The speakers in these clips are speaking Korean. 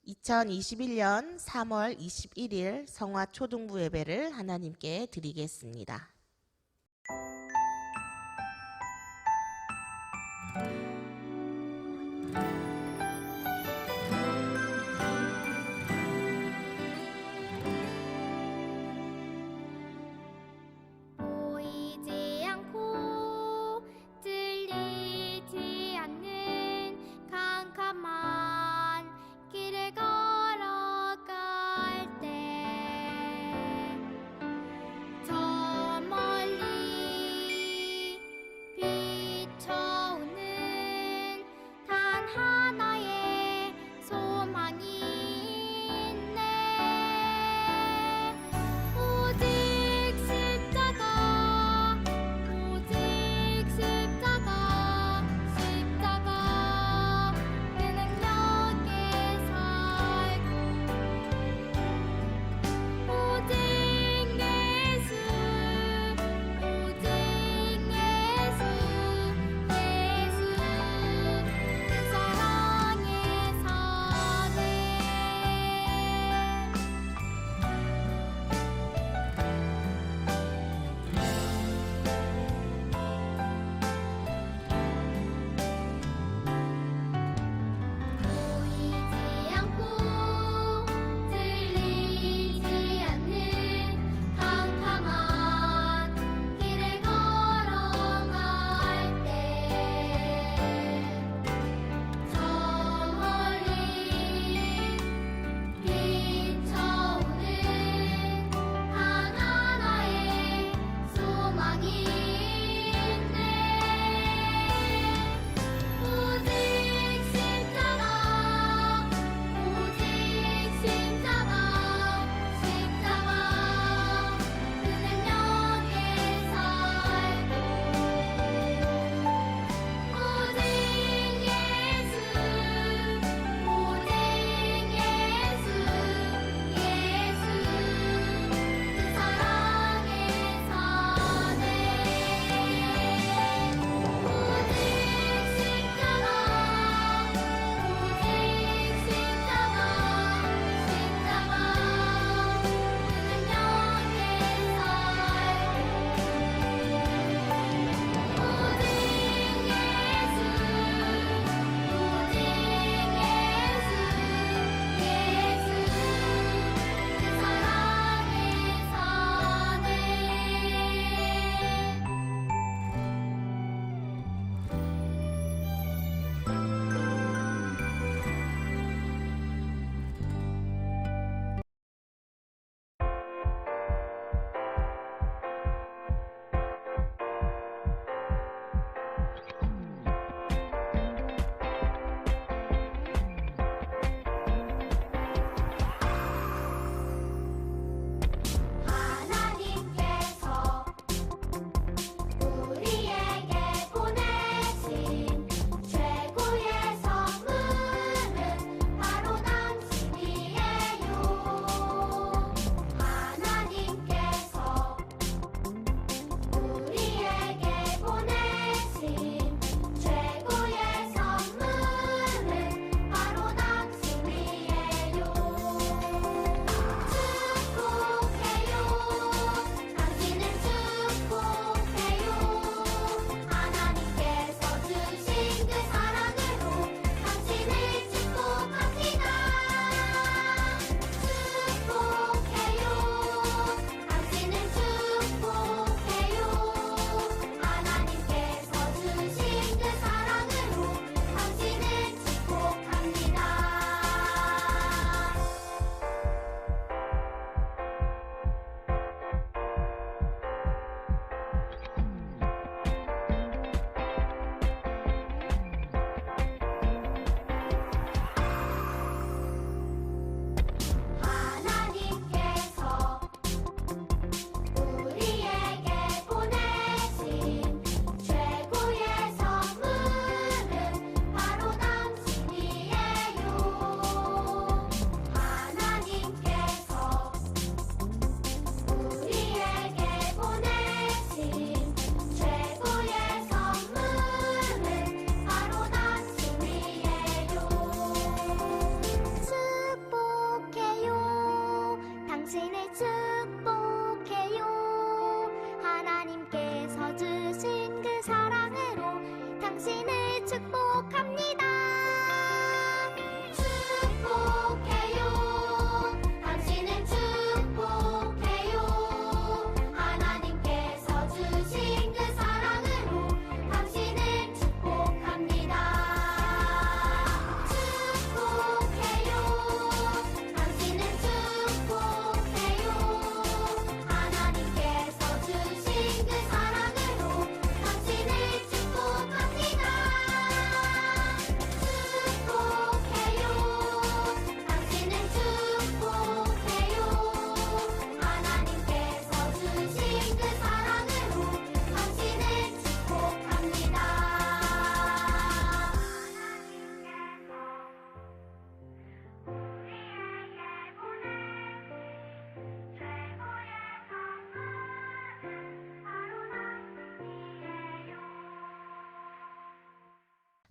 2021년 3월 21일 성화초등부 예배를 하나님께 드리겠습니다. 보이지 않고 들리지 않는 캄캄한 길을 걸어갈 때 저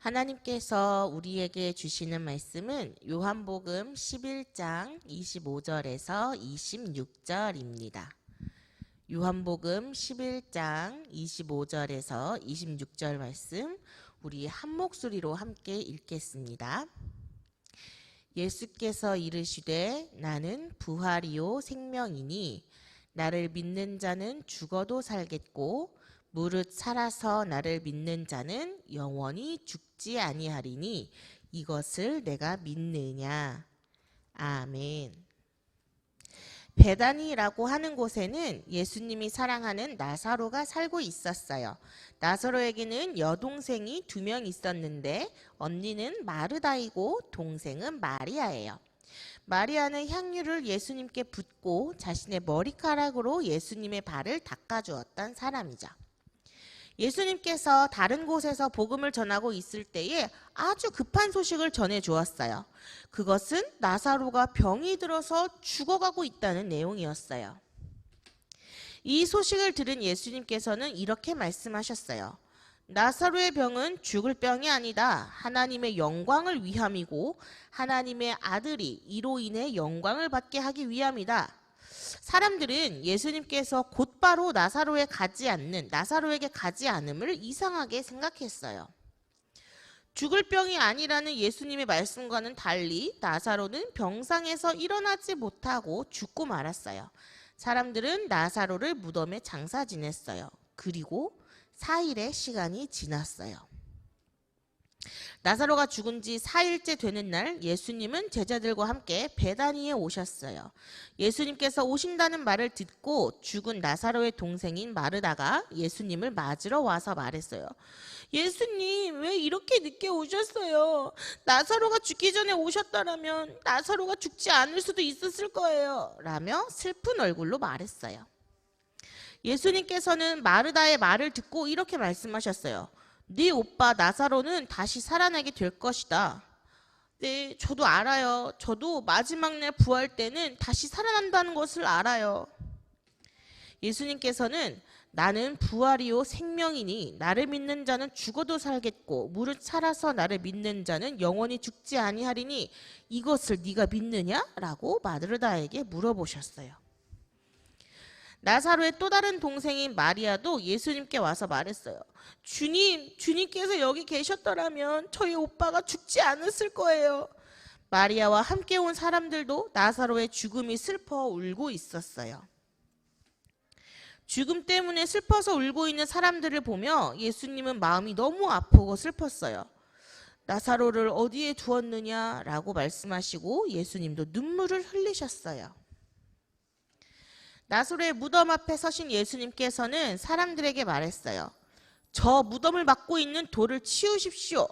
하나님께서 우리에게 주시는 말씀은 요한복음 11장 25절에서 26절입니다. 요한복음 11장 25절에서 26절 말씀 우리 한 목소리로 함께 읽겠습니다. 예수께서 이르시되 나는 부활이요 생명이니 나를 믿는 자는 죽어도 살겠고 무릇 살아서 나를 믿는 자는 영원히 죽지 아니하리니 이것을 내가 믿느냐. 아멘. 베다니라고 하는 곳에는 예수님이 사랑하는 나사로가 살고 있었어요. 나사로에게는 여동생이 2명 있었는데 언니는 마르다이고 동생은 마리아예요. 마리아는 향유를 예수님께 붓고 자신의 머리카락으로 예수님의 발을 닦아주었던 사람이죠. 예수님께서 다른 곳에서 복음을 전하고 있을 때에 아주 급한 소식을 전해 주었어요. 그것은 나사로가 병이 들어서 죽어가고 있다는 내용이었어요. 이 소식을 들은 예수님께서는 이렇게 말씀하셨어요. 나사로의 병은 죽을 병이 아니다. 하나님의 영광을 위함이고 하나님의 아들이 이로 인해 영광을 받게 하기 위함이다. 사람들은 예수님께서 곧바로 나사로에게 가지 않음을 이상하게 생각했어요. 죽을 병이 아니라는 예수님의 말씀과는 달리 나사로는 병상에서 일어나지 못하고 죽고 말았어요. 사람들은 나사로를 무덤에 장사 지냈어요. 그리고 4일의 시간이 지났어요. 나사로가 죽은 지 4일째 되는 날 예수님은 제자들과 함께 베다니에 오셨어요. 예수님께서 오신다는 말을 듣고 죽은 나사로의 동생인 마르다가 예수님을 맞으러 와서 말했어요. 예수님, 왜 이렇게 늦게 오셨어요? 나사로가 죽기 전에 오셨더라면 나사로가 죽지 않을 수도 있었을 거예요. 라며 슬픈 얼굴로 말했어요. 예수님께서는 마르다의 말을 듣고 이렇게 말씀하셨어요. 네 오빠 나사로는 다시 살아나게 될 것이다. 네, 저도 알아요. 저도 마지막 날 부활 때는 다시 살아난다는 것을 알아요. 예수님께서는 나는 부활이요 생명이니 나를 믿는 자는 죽어도 살겠고 무릇 살아서 나를 믿는 자는 영원히 죽지 아니하리니 이것을 네가 믿느냐? 라고 마르다에게 물어보셨어요. 나사로의 또 다른 동생인 마리아도 예수님께 와서 말했어요. 주님께서 여기 계셨더라면 저희 오빠가 죽지 않았을 거예요. 마리아와 함께 온 사람들도 나사로의 죽음이 슬퍼 울고 있었어요. 죽음 때문에 슬퍼서 울고 있는 사람들을 보며 예수님은 마음이 너무 아프고 슬펐어요. 나사로를 어디에 두었느냐라고 말씀하시고 예수님도 눈물을 흘리셨어요. 나사로의 무덤 앞에 서신 예수님께서는 사람들에게 말했어요. 저 무덤을 막고 있는 돌을 치우십시오.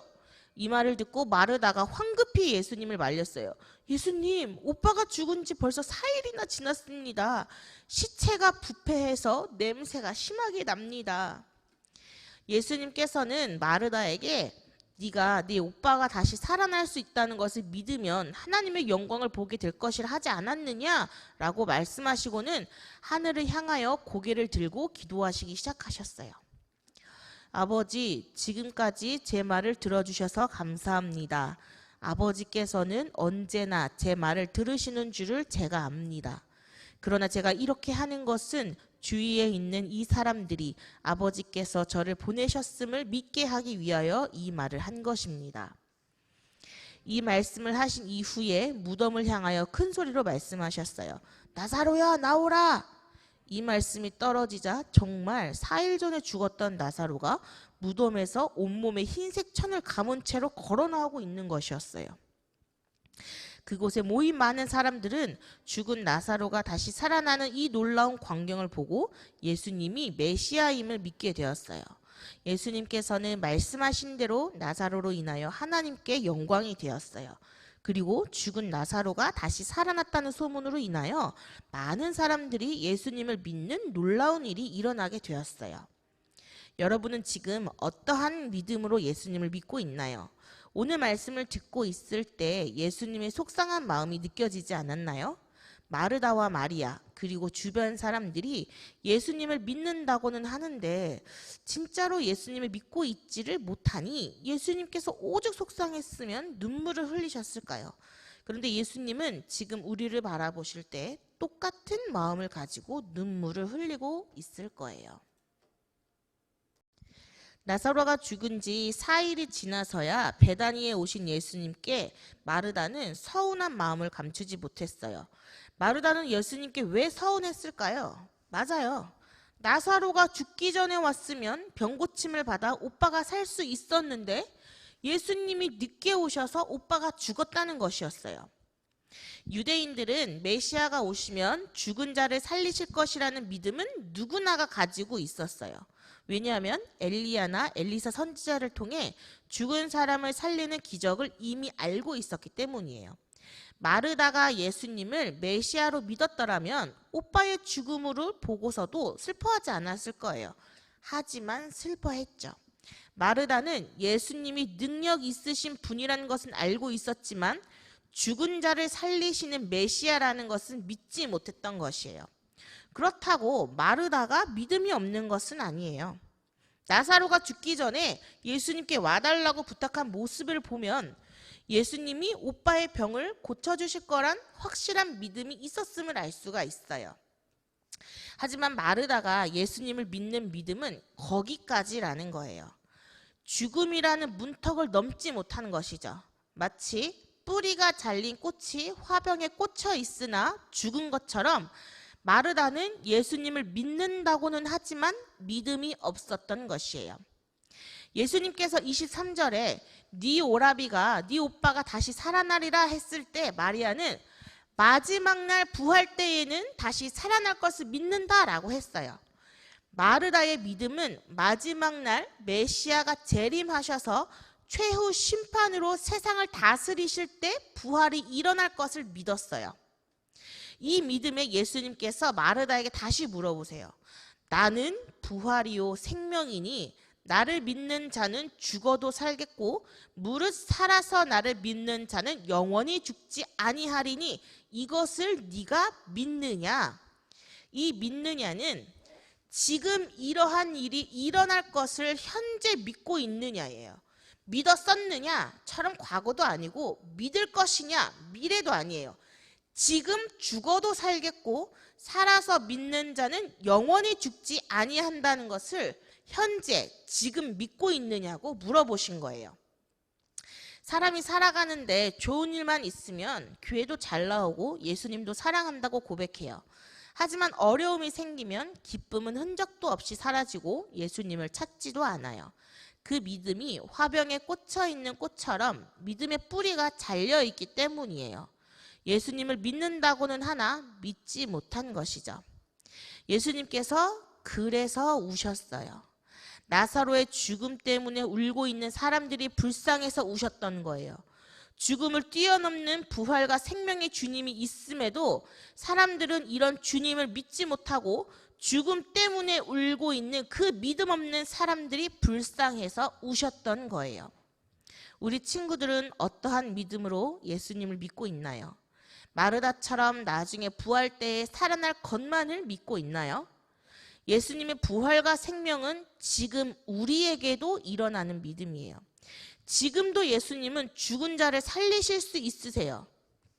이 말을 듣고 마르다가 황급히 예수님을 말렸어요. 예수님, 오빠가 죽은 지 벌써 4일이나 지났습니다. 시체가 부패해서 냄새가 심하게 납니다. 예수님께서는 마르다에게 네가 네 오빠가 다시 살아날 수 있다는 것을 믿으면 하나님의 영광을 보게 될 것이라 하지 않았느냐라고 말씀하시고는 하늘을 향하여 고개를 들고 기도하시기 시작하셨어요. 아버지, 지금까지 제 말을 들어주셔서 감사합니다. 아버지께서는 언제나 제 말을 들으시는 줄을 제가 압니다. 그러나 제가 이렇게 하는 것은 주위에 있는 이 사람들이 아버지께서 저를 보내셨음을 믿게 하기 위하여 이 말을 한 것입니다. 이 말씀을 하신 이후에 무덤을 향하여 큰 소리로 말씀하셨어요. 나사로야, 나오라! 이 말씀이 떨어지자 정말 4일 전에 죽었던 나사로가 무덤에서 온몸에 흰색 천을 감은 채로 걸어 나오고 있는 것이었어요. 그곳에 모인 많은 사람들은 죽은 나사로가 다시 살아나는 이 놀라운 광경을 보고 예수님이 메시아임을 믿게 되었어요. 예수님께서는 말씀하신 대로 나사로로 인하여 하나님께 영광이 되었어요. 그리고 죽은 나사로가 다시 살아났다는 소문으로 인하여 많은 사람들이 예수님을 믿는 놀라운 일이 일어나게 되었어요. 여러분은 지금 어떠한 믿음으로 예수님을 믿고 있나요? 오늘 말씀을 듣고 있을 때 예수님의 속상한 마음이 느껴지지 않았나요? 마르다와 마리아 그리고 주변 사람들이 예수님을 믿는다고는 하는데 진짜로 예수님을 믿고 있지를 못하니 예수님께서 오죽 속상했으면 눈물을 흘리셨을까요? 그런데 예수님은 지금 우리를 바라보실 때 똑같은 마음을 가지고 눈물을 흘리고 있을 거예요. 나사로가 죽은 지 4일이 지나서야 베다니에 오신 예수님께 마르다는 서운한 마음을 감추지 못했어요. 마르다는 예수님께 왜 서운했을까요? 맞아요. 나사로가 죽기 전에 왔으면 병 고침을 받아 오빠가 살 수 있었는데 예수님이 늦게 오셔서 오빠가 죽었다는 것이었어요. 유대인들은 메시아가 오시면 죽은 자를 살리실 것이라는 믿음은 누구나가 가지고 있었어요. 왜냐하면 엘리야나 엘리사 선지자를 통해 죽은 사람을 살리는 기적을 이미 알고 있었기 때문이에요. 마르다가 예수님을 메시아로 믿었더라면 오빠의 죽음을 보고서도 슬퍼하지 않았을 거예요. 하지만 슬퍼했죠. 마르다는 예수님이 능력 있으신 분이라는 것은 알고 있었지만 죽은 자를 살리시는 메시아라는 것은 믿지 못했던 것이에요. 그렇다고 마르다가 믿음이 없는 것은 아니에요. 나사로가 죽기 전에 예수님께 와달라고 부탁한 모습을 보면 예수님이 오빠의 병을 고쳐주실 거란 확실한 믿음이 있었음을 알 수가 있어요. 하지만 마르다가 예수님을 믿는 믿음은 거기까지라는 거예요. 죽음이라는 문턱을 넘지 못하는 것이죠. 마치 뿌리가 잘린 꽃이 화병에 꽂혀 있으나 죽은 것처럼 마르다는 예수님을 믿는다고는 하지만 믿음이 없었던 것이에요. 예수님께서 23절에 네 오라비가 네 오빠가 다시 살아나리라 했을 때 마리아는 마지막 날 부활 때에는 다시 살아날 것을 믿는다라고 했어요. 마르다의 믿음은 마지막 날 메시아가 재림하셔서 최후 심판으로 세상을 다스리실 때 부활이 일어날 것을 믿었어요. 이 믿음에 예수님께서 마르다에게 다시 물어보세요. 나는 부활이요 생명이니 나를 믿는 자는 죽어도 살겠고 무릇 살아서 나를 믿는 자는 영원히 죽지 아니하리니 이것을 네가 믿느냐? 이 믿느냐는 지금 이러한 일이 일어날 것을 현재 믿고 있느냐예요. 믿었었느냐처럼 과거도 아니고 믿을 것이냐 미래도 아니에요. 지금 죽어도 살겠고 살아서 믿는 자는 영원히 죽지 아니한다는 것을 현재 지금 믿고 있느냐고 물어보신 거예요. 사람이 살아가는데 좋은 일만 있으면 교회도 잘 나오고 예수님도 사랑한다고 고백해요. 하지만 어려움이 생기면 기쁨은 흔적도 없이 사라지고 예수님을 찾지도 않아요. 그 믿음이 화병에 꽂혀 있는 꽃처럼 믿음의 뿌리가 잘려 있기 때문이에요. 예수님을 믿는다고는 하나 믿지 못한 것이죠. 예수님께서 그래서 우셨어요. 나사로의 죽음 때문에 울고 있는 사람들이 불쌍해서 우셨던 거예요. 죽음을 뛰어넘는 부활과 생명의 주님이 있음에도 사람들은 이런 주님을 믿지 못하고 죽음 때문에 울고 있는 그 믿음 없는 사람들이 불쌍해서 우셨던 거예요. 우리 친구들은 어떠한 믿음으로 예수님을 믿고 있나요? 마르다처럼 나중에 부활 때에 살아날 것만을 믿고 있나요? 예수님의 부활과 생명은 지금 우리에게도 일어나는 믿음이에요. 지금도 예수님은 죽은 자를 살리실 수 있으세요.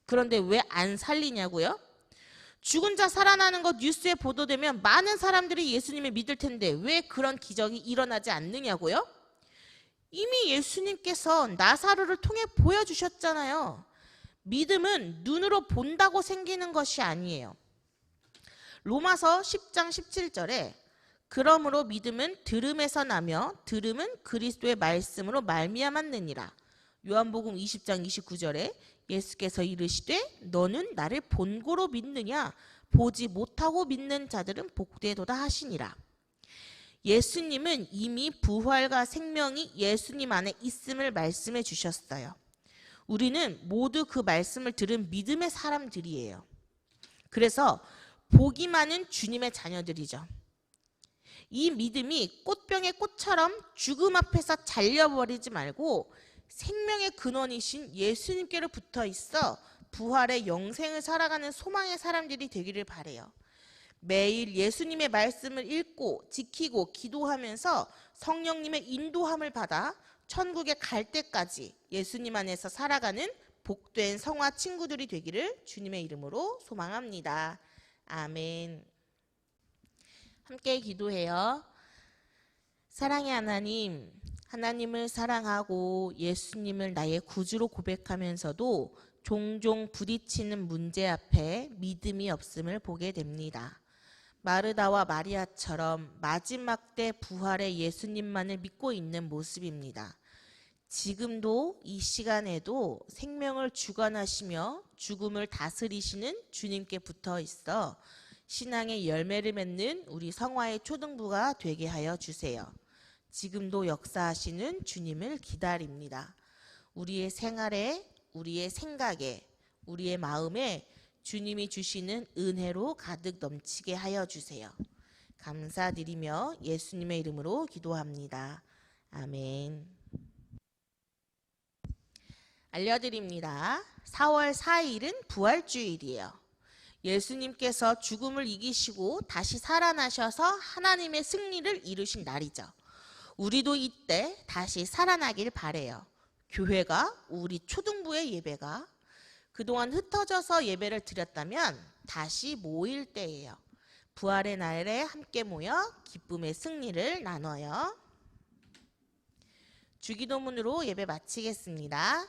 그런데 왜 안 살리냐고요? 죽은 자 살아나는 것 뉴스에 보도되면 많은 사람들이 예수님을 믿을 텐데 왜 그런 기적이 일어나지 않느냐고요? 이미 예수님께서 나사로를 통해 보여주셨잖아요. 믿음은 눈으로 본다고 생기는 것이 아니에요. 로마서 10장 17절에 그러므로 믿음은 들음에서 나며 들음은 그리스도의 말씀으로 말미암았느니라. 요한복음 20장 29절에 예수께서 이르시되 너는 나를 본고로 믿느냐 보지 못하고 믿는 자들은 복되도다 하시니라. 예수님은 이미 부활과 생명이 예수님 안에 있음을 말씀해 주셨어요. 우리는 모두 그 말씀을 들은 믿음의 사람들이에요. 그래서 복이 많은 주님의 자녀들이죠. 이 믿음이 꽃병의 꽃처럼 죽음 앞에서 잘려버리지 말고 생명의 근원이신 예수님께로 붙어 있어 부활의 영생을 살아가는 소망의 사람들이 되기를 바래요. 매일 예수님의 말씀을 읽고 지키고 기도하면서 성령님의 인도함을 받아 천국에 갈 때까지 예수님 안에서 살아가는 복된 성화 친구들이 되기를 주님의 이름으로 소망합니다. 아멘. 함께 기도해요. 사랑의 하나님, 하나님을 사랑하고 예수님을 나의 구주로 고백하면서도 종종 부딪히는 문제 앞에 믿음이 없음을 보게 됩니다. 마르다와 마리아처럼 마지막 때 부활의 예수님만을 믿고 있는 모습입니다. 지금도 이 시간에도 생명을 주관하시며 죽음을 다스리시는 주님께 붙어 있어 신앙의 열매를 맺는 우리 성화의 초등부가 되게 하여 주세요. 지금도 역사하시는 주님을 기다립니다. 우리의 생활에, 우리의 생각에, 우리의 마음에 주님이 주시는 은혜로 가득 넘치게 하여 주세요. 감사드리며 예수님의 이름으로 기도합니다. 아멘. 알려드립니다. 4월 4일은 부활주일이에요. 예수님께서 죽음을 이기시고 다시 살아나셔서 하나님의 승리를 이루신 날이죠. 우리도 이때 다시 살아나길 바래요. 교회가, 우리 초등부의 예배가 그동안 흩어져서 예배를 드렸다면 다시 모일 때예요. 부활의 날에 함께 모여 기쁨의 승리를 나눠요. 주기도문으로 예배 마치겠습니다.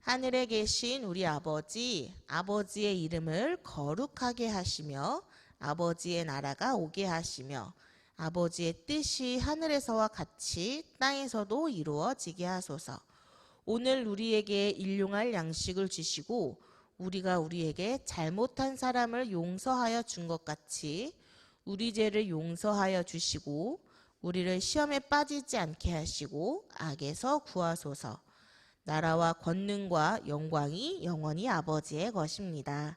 하늘에 계신 우리 아버지, 아버지의 이름을 거룩하게 하시며 아버지의 나라가 오게 하시며 아버지의 뜻이 하늘에서와 같이 땅에서도 이루어지게 하소서. 오늘 우리에게 일용할 양식을 주시고 우리가 우리에게 잘못한 사람을 용서하여 준 것 같이 우리 죄를 용서하여 주시고 우리를 시험에 빠지지 않게 하시고 악에서 구하소서. 나라와 권능과 영광이 영원히 아버지의 것입니다.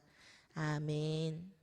아멘.